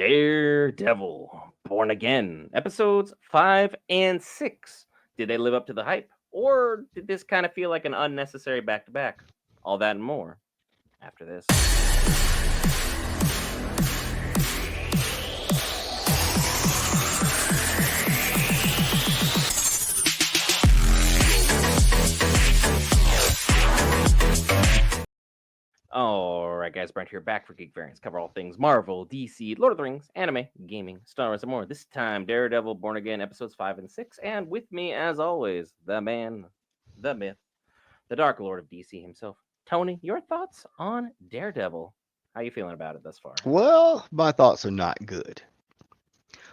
Daredevil, Born Again, episodes 5 and 6. Did they live up to the hype? Or did this kind of feel like an unnecessary back to back? All that and more after this. Alright, guys, Brent here, back for Geek Variants. Cover all things Marvel, DC, Lord of the Rings, anime, gaming, Star Wars, and more. This time, Daredevil, Born Again, episodes 5 and 6. And with me, as always, the man, the myth, the Dark Lord of DC himself. Tony, your thoughts on Daredevil? How you feeling about it thus far? Well, my thoughts are not good.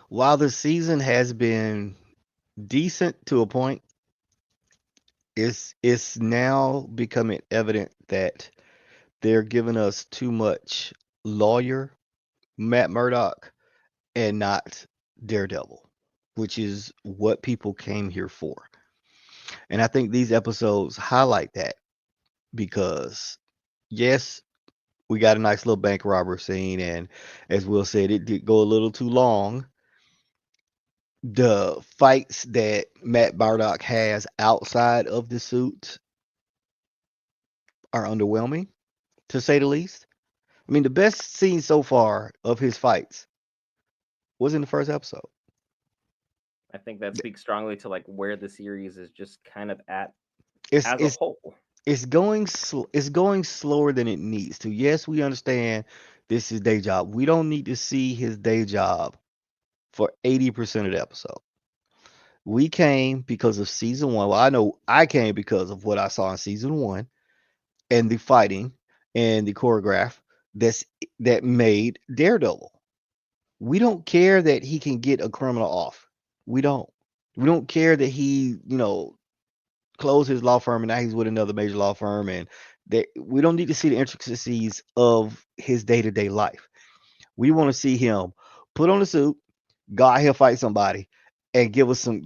While the season has been decent to a point, it's now becoming evident that they're giving us too much lawyer Matt Murdock and not Daredevil, which is what people came here for. And I think these episodes highlight that because yes, we got a nice little bank robber scene, and as Will said, it did go a little too long. The fights that Matt Bardock has outside of the suit are underwhelming, to say the least. I mean, the best scene so far of his fights was in the first episode. I think that speaks strongly to like where the series is just kind of at It's as a it's whole. it's going slower than it needs to. Yes, we understand this is day job. We don't need to see his day job for 80% of the episode. We came because of season one. Well, I know I came because of what I saw in season one and the fighting and the choreograph that's that made Daredevil. We don't care that he can get a criminal off. We don't. We don't care that he closed his law firm and now he's with another major law firm, and that we don't need to see the intricacies of his day-to-day life. We want to see him put on a suit, go out here fight somebody, and give us some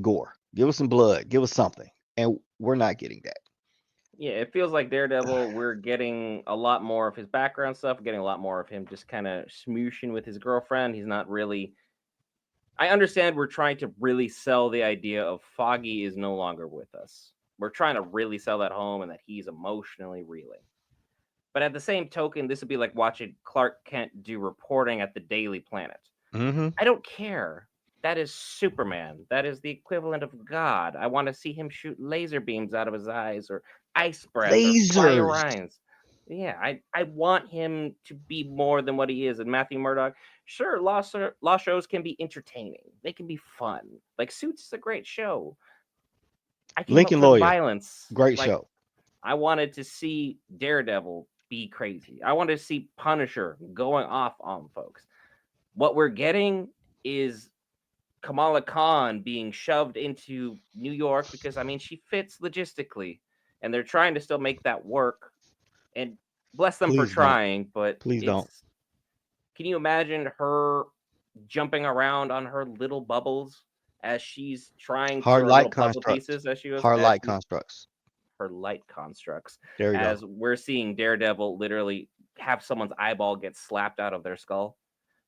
gore, give us some blood, give us something. And we're not getting that. Yeah, it feels like Daredevil, we're getting a lot more of his background stuff, getting a lot more of him just kind of smooshing with his girlfriend. He's not really. I understand we're trying to really sell the idea of Foggy is no longer with us. We're trying to really sell that home and that he's emotionally reeling. But at the same token, this would be like watching Clark Kent do reporting at the Daily Planet. Hmm. I don't care. That is Superman. That is the equivalent of God. I want to see him shoot laser beams out of his eyes or ice breath or fly Lasers. Orions. Yeah, I want him to be more than what he is. And Matthew Murdock, sure, law shows can be entertaining. They can be fun. Like Suits is a great show. I came up Lincoln for the Lawyer, violence. great Like show. I wanted to see Daredevil be crazy. I wanted to see Punisher going off on folks. What we're getting is Kamala Khan being shoved into New York because I mean she fits logistically, and they're trying to still make that work. And bless them for Please don't. trying, but Please don't. it's. Can you imagine her jumping around on her little bubbles as she's trying to Hard her light little puzzle constructs. pieces as she was Hard as light she's constructs. her light constructs There you go. as we're seeing Daredevil literally have someone's eyeball get slapped out of their skull.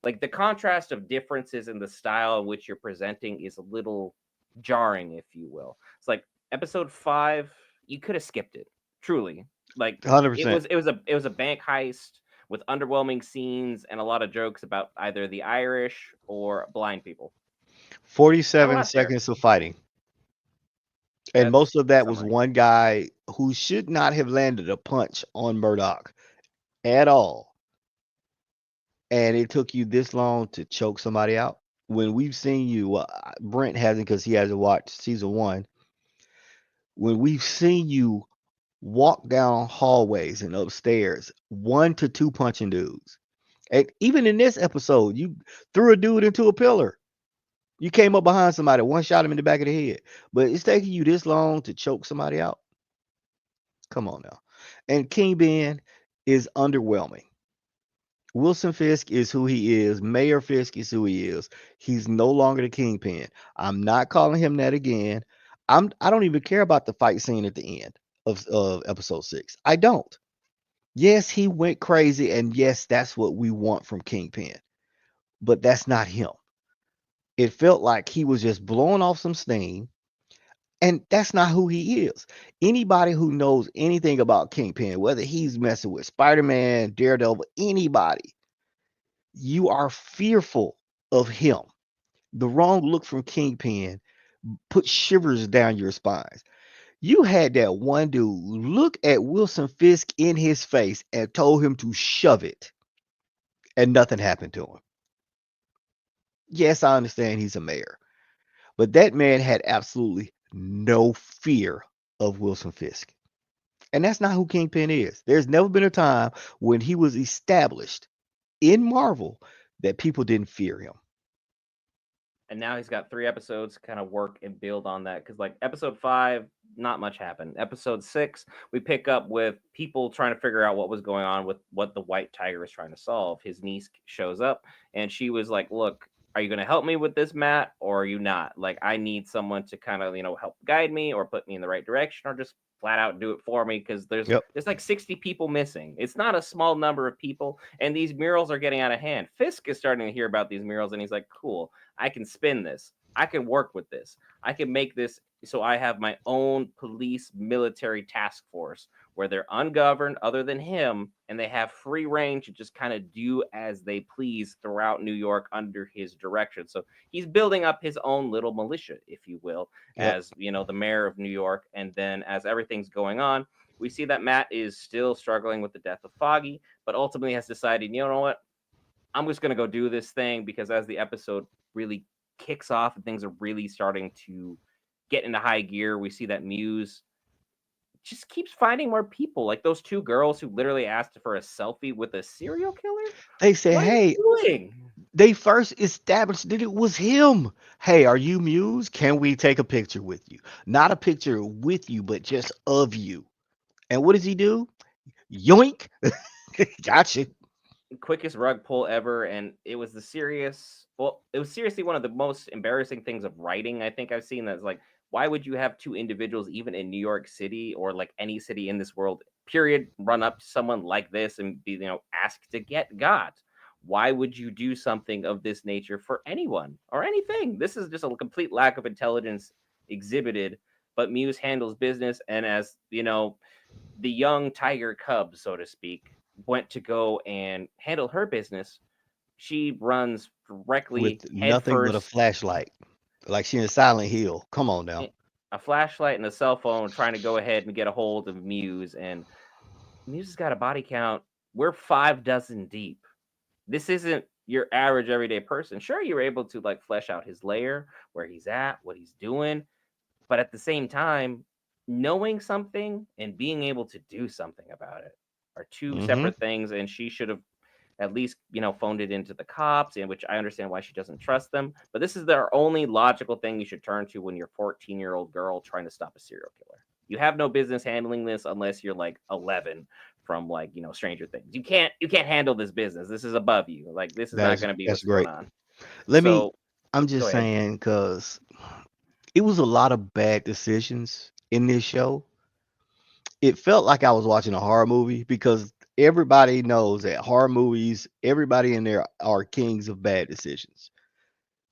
Like the contrast of differences in the style in which you're presenting is a little jarring, if you will. It's like episode 5, you could have skipped it. Truly. Like 100%. it was a bank heist with underwhelming scenes and a lot of jokes about either the Irish or blind people. Not a 47 lot there. seconds of fighting. And That's most of the that was summary. one guy who should not have landed a punch on Murdoch at all. And it took you this long to choke somebody out. When we've seen you, Brent hasn't because he hasn't watched season one. When we've seen you walk down hallways and upstairs, 1 to 2 punching dudes. And even in this episode, you threw a dude into a pillar. You came up behind somebody, one shot him in the back of the head. But it's taking you this long to choke somebody out. Come on now. And King Ben is underwhelming. Wilson Fisk is who he is. Mayor Fisk is who he is. He's no longer the kingpin. I'm not calling him that again. I don't even care about the fight scene at the end of episode 6. I don't. Yes, he went crazy, and yes, that's what we want from Kingpin. but that's not him. It felt like he was just blowing off some steam, and that's not who he is. Anybody who knows anything about Kingpin, whether he's messing with Spider-Man, Daredevil, anybody, you are fearful of him. The wrong look from Kingpin put shivers down your spines. You had that one dude look at Wilson Fisk in his face and told him to shove it, and nothing happened to him. Yes, I understand he's a mayor, but that man had absolutely no fear of Wilson Fisk. And that's not who Kingpin is. There's never been a time when he was established in Marvel that people didn't fear him. And now he's got 3 episodes to kind of work and build on that, because like episode 5, not much happened. Episode 6, we pick up with people trying to figure out what was going on with what the White Tiger is trying to solve. His niece shows up and she was like, look, are you going to help me with this, Matt, or are you not? Like, I need someone to kind of, help guide me or put me in the right direction, or just flat out do it for me, because there's Yep. there's like 60 people missing. It's not a small number of people, and these murals are getting out of hand. Fisk is starting to hear about these murals and he's like, cool, I can spin this. I can work with this. I can make this so I have my own police military task force where they're ungoverned other than him, and they have free range to just kind of do as they please throughout New York under his direction. So he's building up his own little militia, if you will, Yep. as the mayor of New York. And then as everything's going on, we see that Matt is still struggling with the death of Foggy, but ultimately has decided, you know what, I'm just gonna go do this thing, because as the episode really kicks off and things are really starting to get into high gear, we see that Muse just keeps finding more people. Like those 2 girls who literally asked for a selfie with a serial killer. They said, What are hey, you doing? they first established that it was him. Hey, are you Muse? Can we take a picture with you? Not a picture with you, but just of you. And what does he do? Yoink. Gotcha. Quickest rug pull ever, and it was seriously one of the most embarrassing things of writing I think I've seen. That's like, why would you have 2 individuals, even in New York City or like any city in this world, period, run up to someone like this and be, asked to get got? Why would you do something of this nature for anyone or anything? This is just a complete lack of intelligence exhibited. But Muse handles business, and as the young tiger cub, so to speak, went to go and handle her business, she runs directly With nothing but a headfirst, flashlight. Like she in Silent Hill. Come on now. a flashlight and a cell phone, trying to go ahead and get a hold of Muse. And Muse has got a body count. We're 5 dozen deep. This isn't your average everyday person. Sure, you're able to like flesh out his lair, where he's at, what he's doing, but at the same time, knowing something and being able to do something about it are two Hmm. separate things. And she should have at least phoned it into the cops, in which I understand why she doesn't trust them. But this is their only logical thing you should turn to when you're a 14-year-old girl trying to stop a serial killer. You have no business handling this unless you're like 11 from like Stranger Things. You can't handle this business. This is above you. Like, this is not going to be That's what's going great. on. Let me So I'm go just ahead. saying because it was a lot of bad decisions in this show. It felt like I was watching a horror movie because everybody knows that horror movies, everybody in there are kings of bad decisions.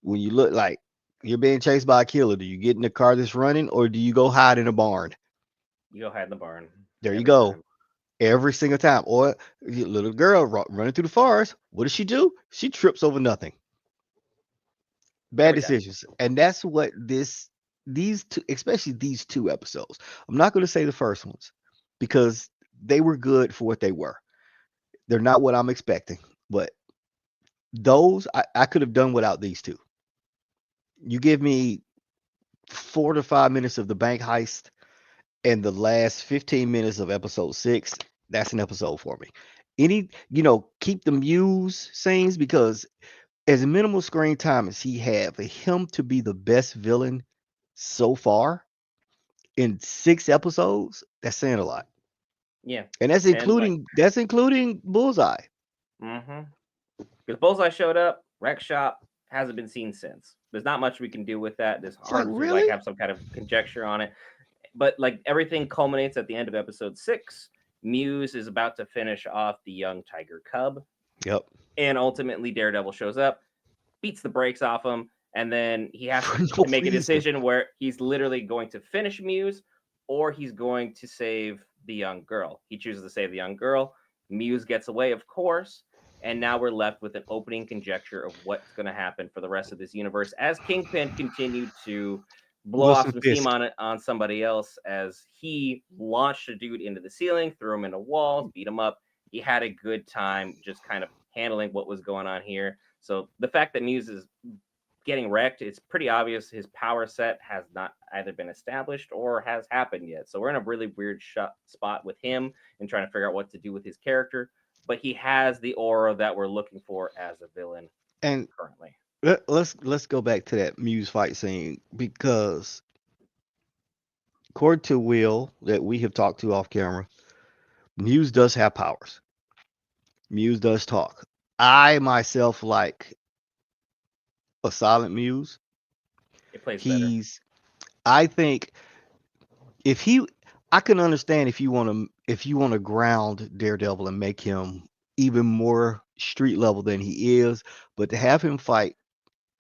When you look like you're being chased by a killer, do you get in the car that's running or do you go hide in a barn? You go hide in the barn There you every go. time. Every single time. Or your little girl running through the forest. What does she do? She trips over nothing. Bad Every time. decisions. And that's what these two, especially these 2 episodes. I'm not going to say the first ones because they were good for what they were. They're not what I'm expecting, but those I could have done without these two. You give me 4 to 5 minutes of the bank heist and the last 15 minutes of episode 6, that's an episode for me. Keep the Muse scenes because as minimal screen time as he had, for him to be the best villain so far in 6 episodes, that's saying a lot. Yeah. And And like, that's including Bullseye. mm-hmm. Because Bullseye showed up, Wreck Shop hasn't been seen since. There's not much we can do with that. It's It's like, hard to like really? have some kind of conjecture on it. But like everything culminates at the end of episode 6. Muse is about to finish off the young tiger cub, Yep. and ultimately Daredevil shows up. beats the brakes off him, and then he has For to no make a reason. decision where he's literally going to finish Muse or he's going to save the young girl. He chooses to save the young girl. Muse gets away, of course, and now we're left with an opening conjecture of what's going to happen for the rest of this universe as Kingpin continued to blow off Wilson some steam Fisk. on it on somebody else as he launched a dude into the ceiling, threw him into walls, beat him up. He had a good time just kind of handling what was going on here. So the fact that Muse is getting wrecked, it's pretty obvious his power set has not either been established or has happened yet. So we're in a really weird spot with him and trying to figure out what to do with his character. But he has the aura that we're looking for as a villain And currently. let's go back to that Muse fight scene because according to Will that we have talked to off camera, Muse does have powers. Muse does talk. I myself like a silent Muse. It plays better. He's I think if he I can understand if you want to ground Daredevil and make him even more street level than he is, but to have him fight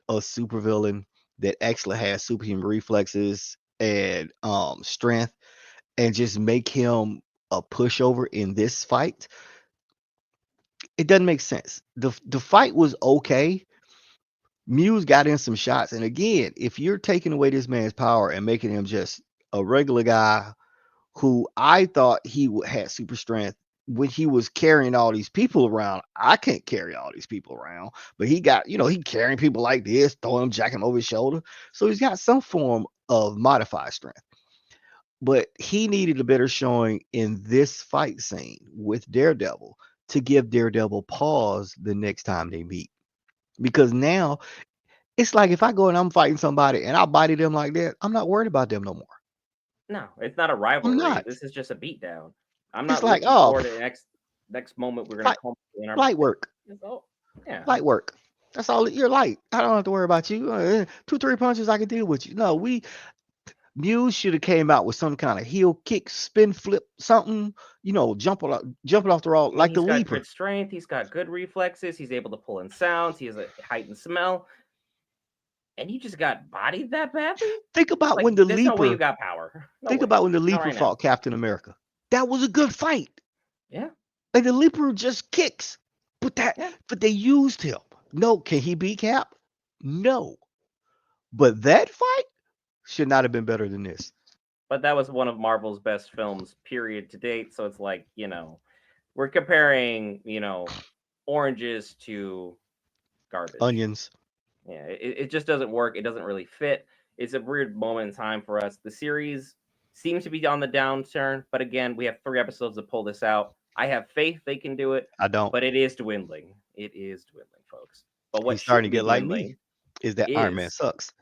a supervillain that actually has superhuman reflexes and strength and just make him a pushover in this fight, it doesn't make sense. The fight was okay. Muse got in some shots, and again, if you're taking away this man's power and making him just a regular guy who I thought had super strength when he was carrying all these people around. I can't carry all these people around, but he got, he carrying people like this, throwing them, jacking them over his shoulder. So he's got some form of modified strength. But he needed a better showing in this fight scene with Daredevil to give Daredevil pause the next time they meet. Because now it's like if I go and I'm fighting somebody and I body them like that, I'm not worried about them no more. No, it's not a I'm rivalry. not. This is just a beatdown. I'm It's not like, looking oh, forward to the next moment we're gonna light, come in our light work. oh, yeah. Light work. That's all. You're light. I don't have to worry about you. 2, 3 punches, I can deal with you. No, Muse should have came out with some kind of heel kick, spin flip, something. Jumping off the I wall mean, like the he's got good leaper. strength. He's got good reflexes. He's able to pull in sounds. He has a heightened smell. And you just got bodied that badly? Think It's about like when the there's no way you leaper. got power. No Think way. about when the Not leaper right now. fought Captain America. That was a good fight. Yeah. Like the leaper just kicks, Yeah. but they used him. No, can he beat Cap? No, but that fight should not have been better than this. But that was one of Marvel's best films, period, to date. So it's like, we're comparing, oranges to garbage. Onions. Yeah, it just doesn't work. It doesn't really fit. It's a weird moment in time for us. The series seems to be on the downturn, but again, we have 3 episodes to pull this out. I have faith they can do it, I don't. but it is dwindling. It is dwindling, folks. But what He's starting shouldn't to be get like me. dwindling Is that Iron Man is sucks.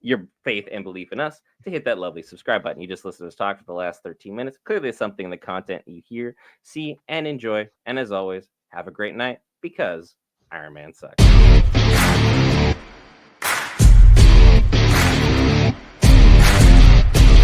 your faith and belief in us to hit that lovely subscribe button. You just listened to us talk for the last 13 minutes. Clearly, something in the content you hear, see, and enjoy. And as always, have a great night because Iron Man sucks.